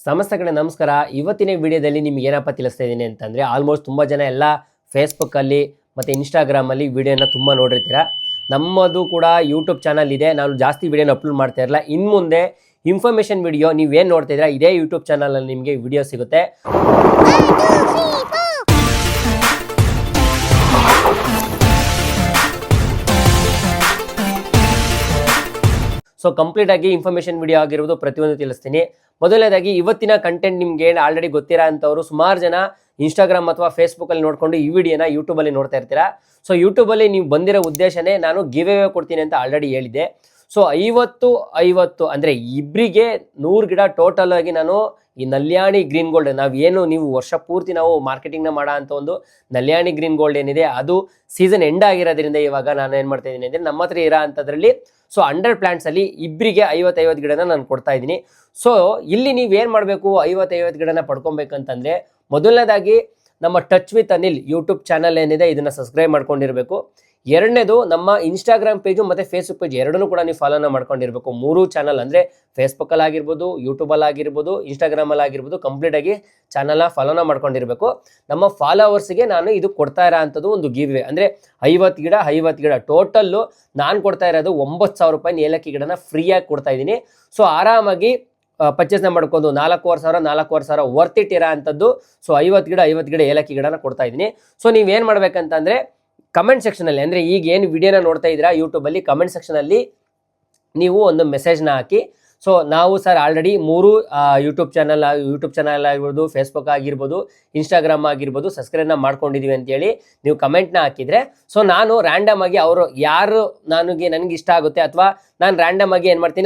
ಸಮಸ್ತ ಕಡೆ ನಮಸ್ಕಾರ. ಇವತ್ತಿನ ವಿಡಿಯೋದಲ್ಲಿ ನಿಮ್ಗೆ ಏನಪ್ಪ ತಿಳಿಸ್ತಾ ಇದ್ದೀನಿ ಅಂತಂದರೆ, ಆಲ್ಮೋಸ್ಟ್ ತುಂಬ ಜನ ಎಲ್ಲ ಫೇಸ್ಬುಕ್ಕಲ್ಲಿ ಮತ್ತು ಇನ್ಸ್ಟಾಗ್ರಾಮಲ್ಲಿ ವಿಡಿಯೋನ ತುಂಬ ನೋಡಿರ್ತೀರ. ನಮ್ಮದು ಕೂಡ ಯೂಟ್ಯೂಬ್ ಚಾನಲ್ ಇದೆ. ನಾನು ಜಾಸ್ತಿ ವಿಡಿಯೋನ ಅಪ್ಲೋಡ್ ಮಾಡ್ತಾ ಇರಲ್ಲ. ಇನ್ನು ಮುಂದೆ ಇನ್ಫಾರ್ಮೇಷನ್ ವಿಡಿಯೋ ನೀವೇನು ನೋಡ್ತಾ ಇದ್ದೀರಾ ಇದೇ ಯೂಟ್ಯೂಬ್ ಚಾನಲಲ್ಲಿ ನಿಮಗೆ ವಿಡಿಯೋ ಸಿಗುತ್ತೆ. ಸೊ ಕಂಪ್ಲೀಟಾಗಿ ಇನ್ಫಾರ್ಮೇಷನ್ ವಿಡಿಯೋ ಆಗಿರೋದು ಪ್ರತಿಯೊಂದು ತಿಳಿಸ್ತೀನಿ. ಮೊದಲನೇದಾಗಿ ಇವತ್ತಿನ ಕಂಟೆಂಟ್ ನಿಮ್ಗೆ ಆಲ್ರೆಡಿ ಗೊತ್ತಿರೋ ಅಂಥವ್ರು ಸುಮಾರು ಜನ ಇನ್ಸ್ಟಾಗ್ರಾಮ್ ಅಥವಾ ಫೇಸ್ಬುಕ್ಕಲ್ಲಿ ನೋಡಿಕೊಂಡು ಈ ವಿಡಿಯೋನ ಯೂಟ್ಯೂಬಲ್ಲಿ ನೋಡ್ತಾ ಇರ್ತೀರಾ. ಸೊ ಯೂಟ್ಯೂಬಲ್ಲಿ ನೀವು ಬಂದಿರೋ ಉದ್ದೇಶನೇ ನಾನು ಗಿವ್ ಅವೇ ಕೊಡ್ತೀನಿ ಅಂತ ಆಲ್ರೆಡಿ ಹೇಳಿದ್ದೆ. ಸೊ 50 ಅಂದರೆ ಇಬ್ಬರಿಗೆ 100 ಗಿಡ ಟೋಟಲ್ ಆಗಿ ನಾನು ಈ ನಲ್ಯಾಣಿ ಗ್ರೀನ್ ಗೋಲ್ಡ್ ನಾವೇನು ನೀವು ವರ್ಷ ಪೂರ್ತಿ ನಾವು ಮಾರ್ಕೆಟಿಂಗ್ನ ಮಾಡೋ ಅಂಥ ಒಂದು ನಲ್ಯಾಣಿ ಗ್ರೀನ್ ಗೋಲ್ಡ್ ಏನಿದೆ ಅದು ಸೀಸನ್ ಎಂಡ್ ಆಗಿರೋದ್ರಿಂದ ಇವಾಗ ನಾನು ಏನು ಮಾಡ್ತಾ ಇದ್ದೀನಿ ಅಂದರೆ ನಮ್ಮ ಹತ್ರ ಇರೋ ಅಂಥದ್ರಲ್ಲಿ ಸೊ 100 ಪ್ಲಾಂಟ್ಸಲ್ಲಿ ಇಬ್ಬರಿಗೆ 50 ಗಿಡನ ನಾನು ಕೊಡ್ತಾ ಇದ್ದೀನಿ. ಸೊ ಇಲ್ಲಿ ನೀವೇನು ಮಾಡಬೇಕು, 50 ಗಿಡನ ಪಡ್ಕೊಬೇಕಂತಂದರೆ ಮೊದಲನೇದಾಗಿ ನಮ್ಮ touch with Anil YouTube channel ಏನಿದೆ ಇದನ್ನು ಸಬ್ಸ್ಕ್ರೈಬ್ ಮಾಡ್ಕೊಂಡಿರಬೇಕು. ಎರಡನೇದು ನಮ್ಮ ಇನ್ಸ್ಟಾಗ್ರಾಮ್ ಪೇಜು ಮತ್ತು ಫೇಸ್ಬುಕ್ ಪೇಜ್ ಎರಡನ್ನೂ ಕೂಡ ನೀವು ಫಾಲೋನ ಮಾಡ್ಕೊಂಡಿರಬೇಕು. 3 ಚಾನಲ್ ಅಂದರೆ ಫೇಸ್ಬುಕ್ಕಲ್ಲಿ ಆಗಿರ್ಬೋದು, ಯೂಟ್ಯೂಬಲ್ಲಿ ಆಗಿರ್ಬೋದು, ಇನ್ಸ್ಟಾಗ್ರಾಮಲ್ಲಿ ಆಗಿರ್ಬೋದು ಕಂಪ್ಲೀಟಾಗಿ ಚಾನಲ್ನ ಫಾಲೋನ ಮಾಡ್ಕೊಂಡಿರಬೇಕು. ನಮ್ಮ ಫಾಲೋವರ್ಸ್ಗೆ ನಾನು ಇದು ಕೊಡ್ತಾ ಇರೋ ಅಂಥದ್ದು ಒಂದು ಗಿವ್ ಅವೇ ಅಂದರೆ 50 ಗಿಡ ಟೋಟಲ್ಲು ನಾನು ಕೊಡ್ತಾ ಇರೋದು 9,000 ರೂಪಾಯಿ ಏಲಕ್ಕಿ ಗಿಡನ ಫ್ರೀಯಾಗಿ ಕೊಡ್ತಾ ಇದ್ದೀನಿ. ಸೊ ಆರಾಮಾಗಿ ಪರ್ಚೇಸ್ನ ಮಾಡ್ಕೊಂಡು 4,500 ವರ್ತ್ ಇಟ್ ಇರೋ ಅಂಥದ್ದು. ಸೊ 50 ಗಿಡ ಏಲಕ್ಕಿ ಗಿಡನ ಕೊಡ್ತಾ ಇದ್ದೀನಿ. ಸೊ ನೀವೇನು ಮಾಡ್ಬೇಕಂತಂದರೆ ಕಮೆಂಟ್ ಸೆಕ್ಷನಲ್ಲಿ ಅಂದರೆ ಈಗ ಏನು ವಿಡಿಯೋನ ನೋಡ್ತಾ ಇದ್ದೀರಾ ಯೂಟ್ಯೂಬಲ್ಲಿ ಕಮೆಂಟ್ ಸೆಕ್ಷನಲ್ಲಿ ನೀವು ಒಂದು ಮೆಸೇಜ್ನ ಹಾಕಿ. ಸೊ ನಾವು ಸರ್ ಆಲ್ರೆಡಿ 3 ಯೂಟ್ಯೂಬ್ ಚಾನಲ್ ಆಗಿರ್ಬೋದು, ಫೇಸ್ಬುಕ್ ಆಗಿರ್ಬೋದು, ಇನ್ಸ್ಟಾಗ್ರಾಮ್ ಆಗಿರ್ಬೋದು ಸಬ್ಸ್ಕ್ರೈಬ್ನ ಮಾಡ್ಕೊಂಡಿದ್ದೀವಿ ಅಂತೇಳಿ ನೀವು ಕಮೆಂಟ್ನ ಹಾಕಿದರೆ ಸೊ ನಾನು ರ್ಯಾಂಡಮ್ ಆಗಿ ಅವರು ಯಾರು ನನಗೆ ಇಷ್ಟ ಆಗುತ್ತೆ ಅಥವಾ ನಾನು ರ್ಯಾಂಡಮ್ ಆಗಿ ಏನು ಮಾಡ್ತೀನಿ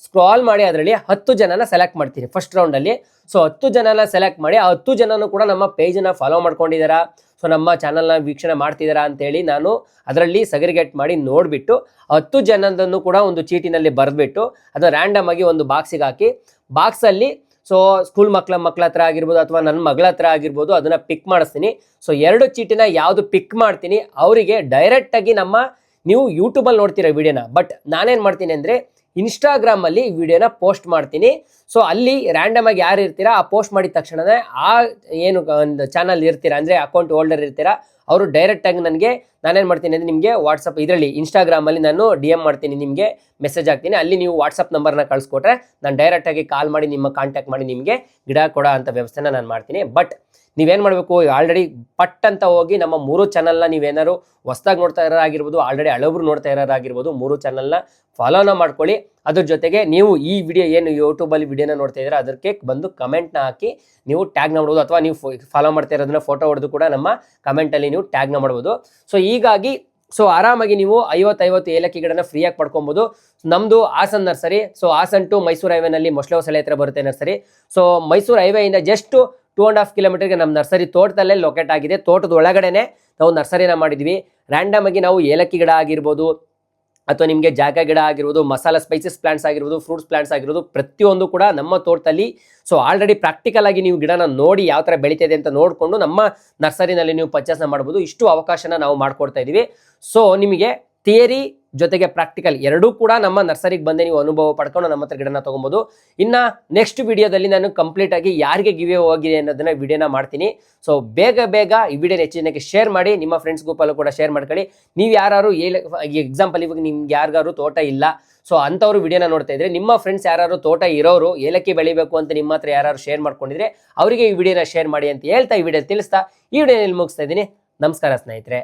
ಸ್ಕ್ರಾಲ್ ಮಾಡಿ ಅದರಲ್ಲಿ 10 ಜನನ ಸೆಲೆಕ್ಟ್ ಮಾಡ್ತೀನಿ ಫಸ್ಟ್ ರೌಂಡಲ್ಲಿ. ಸೊ 10 ಜನನ ಸೆಲೆಕ್ಟ್ ಮಾಡಿ ಆ 10 ಜನನೂ ಕೂಡ ನಮ್ಮ ಪೇಜನ್ನು ಫಾಲೋ ಮಾಡ್ಕೊಂಡಿದ್ದಾರಾ, ಸೊ ನಮ್ಮ ಚಾನಲ್ನ ವೀಕ್ಷಣೆ ಮಾಡ್ತಿದ್ದಾರಾ ಅಂತೇಳಿ ನಾನು ಅದರಲ್ಲಿ ಸೆಗ್ರಿಗೇಟ್ ಮಾಡಿ ನೋಡಿಬಿಟ್ಟು 10 ಜನದನ್ನು ಕೂಡ ಒಂದು ಚೀಟಿನಲ್ಲಿ ಬರೆದ್ಬಿಟ್ಟು ಅದನ್ನು ರ್ಯಾಂಡಮ್ ಆಗಿ ಒಂದು ಬಾಕ್ಸಿಗೆ ಹಾಕಿ ಬಾಕ್ಸಲ್ಲಿ ಸೊ ಸ್ಕೂಲ್ ಮಕ್ಕಳ ಹತ್ರ ಆಗಿರ್ಬೋದು ಅಥವಾ ನನ್ನ ಮಗಳ ಹತ್ರ ಆಗಿರ್ಬೋದು ಅದನ್ನು ಪಿಕ್ ಮಾಡಿಸ್ತೀನಿ. ಸೊ 2 ಚೀಟಿನ ಯಾವುದು ಪಿಕ್ ಮಾಡ್ತೀನಿ ಅವರಿಗೆ ಡೈರೆಕ್ಟಾಗಿ ನೀವು ಯೂಟ್ಯೂಬಲ್ಲಿ ನೋಡ್ತೀರಾ ವಿಡಿಯೋನ, ಬಟ್ ನಾನೇನು ಮಾಡ್ತೀನಿ ಅಂದರೆ ಇನ್ಸ್ಟಾಗ್ರಾಮಲ್ಲಿ ವಿಡಿಯೋನ ಪೋಸ್ಟ್ ಮಾಡ್ತೀನಿ. ಸೊ ಅಲ್ಲಿ ರ್ಯಾಂಡಮ್ ಆಗಿ ಯಾರು ಇರ್ತೀರಾ ಆ ಪೋಸ್ಟ್ ಮಾಡಿದ ತಕ್ಷಣವೇ ಆ ಏನು ಒಂದು ಚಾನಲ್ ಇರ್ತೀರಾ ಅಂದರೆ ಅಕೌಂಟ್ ಹೋಲ್ಡರ್ ಇರ್ತೀರಾ ಅವರು ಡೈರೆಕ್ಟಾಗಿ ನಾನೇನು ಮಾಡ್ತೀನಿ ಅಂದರೆ ನಿಮಗೆ ವಾಟ್ಸಪ್ ಇದರಲ್ಲಿ ಇನ್ಸ್ಟಾಗ್ರಾಮಲ್ಲಿ ನಾನು DM ಮಾಡ್ತೀನಿ, ನಿಮಗೆ ಮೆಸೇಜ್ ಹಾಕ್ತೀನಿ. ಅಲ್ಲಿ ನೀವು ವಾಟ್ಸಪ್ ನಂಬರ್ನ ಕಳಿಸ್ಕೊಟ್ರೆ ನಾನು ಡೈರೆಕ್ಟಾಗಿ ಕಾಲ್ ಮಾಡಿ ನಿಮ್ಮ ಕಾಂಟ್ಯಾಕ್ಟ್ ಮಾಡಿ ನಿಮಗೆ ಗಿಡ ಕೊಡೋ ಅಂಥ ವ್ಯವಸ್ಥೆನ ನಾನು ಮಾಡ್ತೀನಿ. ಬಟ್ ನೀವೇನು ಮಾಡಬೇಕು, ಆಲ್ರೆಡಿ ಪಟ್ ಅಂತ ಹೋಗಿ ನಮ್ಮ 3 ಚಾನಲ್ನ ನೀವೇನಾದ್ರು ಹೊಸ್ದಾಗಿ ನೋಡ್ತಾ ಇರೋರಾಗಿರ್ಬೋದು, ಆಲ್ರೆಡಿ ಹಳಬ್ರು ನೋಡ್ತಾ ಇರೋರಾಗಿರ್ಬೋದು 3 ಚಾನಲ್ನ ಫಾಲೋನ ಮಾಡ್ಕೊಳ್ಳಿ. ಅದ್ರ ಜೊತೆಗೆ ನೀವು ಈ ವಿಡಿಯೋ ಏನು ಯೂಟ್ಯೂಬಲ್ಲಿ ವಿಡಿಯೋನ ನೋಡ್ತಾ ಇದ್ದೀರಾ ಅದಕ್ಕೆ ಬಂದು ಕಮೆಂಟ್ನ ಹಾಕಿ ನೀವು ಟ್ಯಾಗ್ನ ಮಾಡ್ಬೋದು, ಅಥವಾ ನೀವು ಫಾಲೋ ಮಾಡ್ತಾ ಇರೋದನ್ನ ಫೋಟೋ ಹೊಡೆದು ಕೂಡ ನಮ್ಮ ಕಮೆಂಟಲ್ಲಿ ನೀವು ಟ್ಯಾಗ್ನ ಮಾಡ್ಬೋದು. ಸೊ ಹೀಗಾಗಿ ಸೊ ಆರಾಮಾಗಿ ನೀವು 50 ಏಲಕ್ಕಿ ಗಿಡನ ಫ್ರೀಯಾಗಿ ಪಡ್ಕೊಬೋದು. ನಮ್ಮದು Hassan nursery. So Hassan to Mysuru ಹೈವೇನಲ್ಲಿ ಮೊಸಳೆ ಹೊಸಳೆ ಹತ್ರ ಬರುತ್ತೆ ನರ್ಸರಿ. ಸೊ ಮೈಸೂರು ಹೈವೇಯಿಂದ ಜಸ್ಟ್ 2.5 ಕಿಲೋಮೀಟರ್ಗೆ ನಮ್ಮ ನರ್ಸರಿ ತೋಟದಲ್ಲೇ ಲೊಕೇಟ್ ಆಗಿದೆ. ತೋಟದ ಒಳಗಡೆನೆ ನಾವು ನರ್ಸರಿನ ಮಾಡಿದ್ವಿ. ರ್ಯಾಂಡಮ್ ಆಗಿ ನಾವು ಏಲಕ್ಕಿ ಗಿಡ ಆಗಿರ್ಬೋದು ಅಥವಾ ನಿಮಗೆ ಜಾಗ ಗಿಡ ಆಗಿರ್ಬೋದು, ಮಸಾಲಾ ಸ್ಪೈಸಸ್ ಪ್ಲಾಂಟ್ಸ್ ಆಗಿರ್ಬೋದು, ಫ್ರೂಟ್ಸ್ ಪ್ಲಾಂಟ್ಸ್ ಆಗಿರ್ಬೋದು ಪ್ರತಿಯೊಂದು ಕೂಡ ನಮ್ಮ ತೋಟದಲ್ಲಿ ಸೊ ಆಲ್ರೆಡಿ ಪ್ರಾಕ್ಟಿಕಲ್ ಆಗಿ ನೀವು ಗಿಡನ ನೋಡಿ ಯಾವ ಥರ ಬೆಳೀತಿದೆ ಅಂತ ನೋಡಿಕೊಂಡು ನಮ್ಮ ನರ್ಸರಿನಲ್ಲಿ ನೀವು ಪರ್ಚೇಸ್ನ ಮಾಡ್ಬೋದು. ಇಷ್ಟು ಅವಕಾಶನ ನಾವು ಮಾಡಿಕೊಡ್ತಾ ಇದ್ದೀವಿ. ಸೊ ನಿಮಗೆ ಥಿಯರಿ ಜೊತೆಗೆ ಪ್ರಾಕ್ಟಿಕಲ್ ಎರಡೂ ಕೂಡ ನಮ್ಮ ನರ್ಸರಿಗೆ ಬಂದು ನೀವು ಅನುಭವ ಪಡ್ಕೊಂಡು ನಮ್ಮ ಹತ್ರ ಗಿಡನ ತೊಗೊಬೋದು. ಇನ್ನು ನೆಕ್ಸ್ಟ್ ವಿಡಿಯೋದಲ್ಲಿ ನಾನು ಕಂಪ್ಲೀಟಾಗಿ ಯಾರಿಗೆ ಗಿವ್ ಅವೇ ಹೋಗಿದೆ ಅನ್ನೋದನ್ನ ವಿಡಿಯೋನ ಮಾಡ್ತೀನಿ. ಸೊ ಬೇಗ ಈ ವಿಡಿಯೋನ ಹೆಚ್ಚಿನಕ್ಕೆ ಶೇರ್ ಮಾಡಿ, ನಿಮ್ಮ ಫ್ರೆಂಡ್ಸ್ ಗ್ರೂಪಲ್ಲೂ ಕೂಡ ಶೇರ್ ಮಾಡ್ಕೊಳ್ಳಿ. ನೀವು ಯಾರು ಎಕ್ಸಾಂಪಲ್ ಇವಾಗ ನಿಮ್ಗೆ ಯಾರಿಗಾರು ತೋಟ ಇಲ್ಲ, ಸೊ ಅಂಥವ್ರು ವಿಡಿಯೋನ ನೋಡ್ತಾ ಇದ್ರೆ ನಿಮ್ಮ ಫ್ರೆಂಡ್ಸ್ ಯಾರು ತೋಟ ಇರೋರು ಏಲಕ್ಕಿ ಬೆಳಿಬೇಕು ಅಂತ ನಿಮ್ಮ ಹತ್ರ ಯಾರು ಶೇರ್ ಮಾಡ್ಕೊಂಡಿದ್ರೆ ಅವರಿಗೆ ಈ ವಿಡಿಯೋನ ಶೇರ್ ಮಾಡಿ ಅಂತ ಹೇಳ್ತಾ ಈ ವಿಡಿಯೋ ತಿಳಿಸ್ತಾ ಈ ವಿಡಿಯೋನಲ್ಲಿ ಮುಗಿಸ್ತಾ ಇದ್ದೀನಿ. ನಮಸ್ಕಾರ ಸ್ನೇಹಿತರೆ.